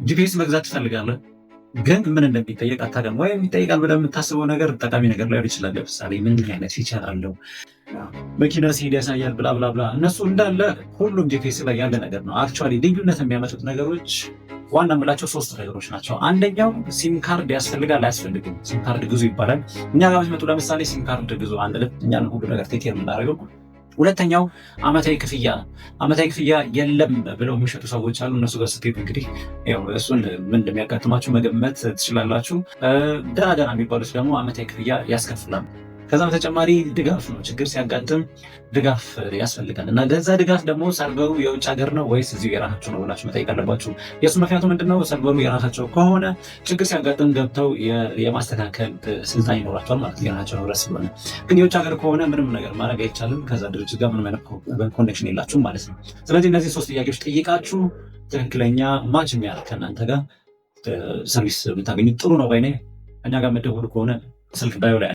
ጂፒኤስ መግዛት ትፈልጋለህ፣ ግን ምን እንደሚጠየቅ አታውቅም። ወይም ይጠይቃል ብለህ የምታስበው ነገር ጠቃሚ ነገር ላይሆን ይችላል። ለምሳሌ ምን አይነት ፊቸር አለው፣ መኪና ሲሄድ ያሳያል፣ ብላ ብላ ብላ። እነሱ እንዳለ ሁሉም ጂፒኤስ ላይ ያለ ነገር ነው። አክቹዋሊ ልዩነት የሚያመጡት ነገሮች ዋና የምላቸው 3 ነገሮች ናቸው። አንደኛው ሲም ካርድ ያስፈልጋል አያስፈልግም፣ ሲም ካርድ ግዙ ይባላል። እኛ ጋር ሲመጡ ለምሳሌ ሲም ካርድ ግዙ አንልም፣ እኛ ሁሉ ነገር ቴክ ኬር የምናደርገው። ሁለተኛው አመታዊ ክፍያ ነው። አመታዊ ክፍያ የለም ብለው የሚሸጡ ሰዎች አሉ። እነሱ ጋር ስትሄዱ እንግዲህ እሱን ምን እንደሚያጋጥማችሁ መገመት ትችላላችሁ። ደህና የሚባሉት ደግሞ አመታዊ ክፍያ ያስከፍላሉ። ከዛ በተጨማሪ ድጋፍ ነው። ችግር ሲያጋጥም ድጋፍ ያስፈልጋል እና ለዛ ድጋፍ ደግሞ ሰርቨሩ የውጭ ሀገር ነው ወይስ እዚሁ የራሳቸው ነው ብላችሁ መጠየቅ አለባችሁ። የእሱ ምክንያቱ ምንድነው? ሰርቨሩ የራሳቸው ከሆነ ችግር ሲያጋጥም ገብተው የማስተካከል ስልጣን ይኖራቸዋል ማለት የራሳቸው ንብረት ስለሆነ። ግን የውጭ ሀገር ከሆነ ምንም ነገር ማድረግ አይቻልም። ከዛ ድርጅት ጋር ምንም አይነት ኮኔክሽን የላችሁም ማለት ነው። ስለዚህ እነዚህ 3 ጥያቄዎች ጠይቃችሁ ትክክለኛ ማች የሚያደርግ ከእናንተ ጋር ሰርቪስ ብታገኙ ጥሩ ነው ባይኔ። እኛ ጋር መደወሉ ከሆነ ስልክ ባዮ ላይ